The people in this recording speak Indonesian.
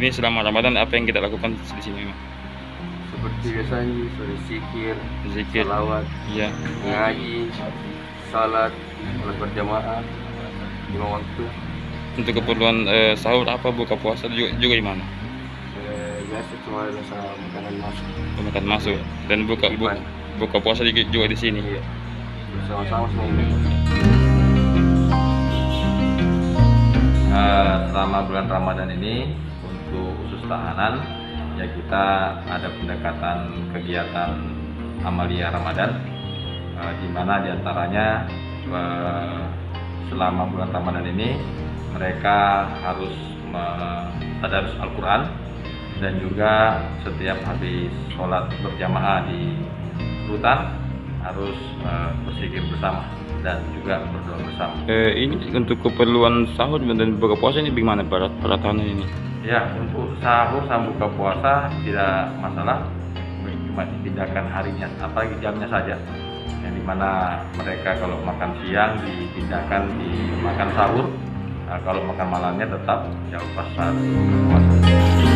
ini selama Ramadan apa yang kita lakukan di sini? Seperti biasanya sore Zikir. salawat, Iya. ngaji, salat berjamaah 5 waktu. Untuk keperluan sahur apa, buka puasa juga di mana? Biasa cuma rasa makanan masuk. Makan masuk dan buka puasa juga di sini. Iya, bersama-sama semua ini. Selama bulan Ramadan ini untuk khusus tahanan ya kita ada pendekatan kegiatan amalia Ramadan, di mana diantaranya selama bulan Ramadan ini mereka harus tadarus Al-Quran dan juga setiap habis sholat berjamaah di rutan harus berzikir bersama dan juga berdoa bersama. Ini untuk keperluan sahur dan buka puasa ini bagaimana peratahannya ini? Ya, untuk sahur sama buka puasa tidak masalah, cuma dipindahkan harinya, apalagi jamnya saja. Yang dimana mereka kalau makan siang dipindahkan di makan sahur, nah, kalau makan malamnya tetap jauh pas saat buka puasa.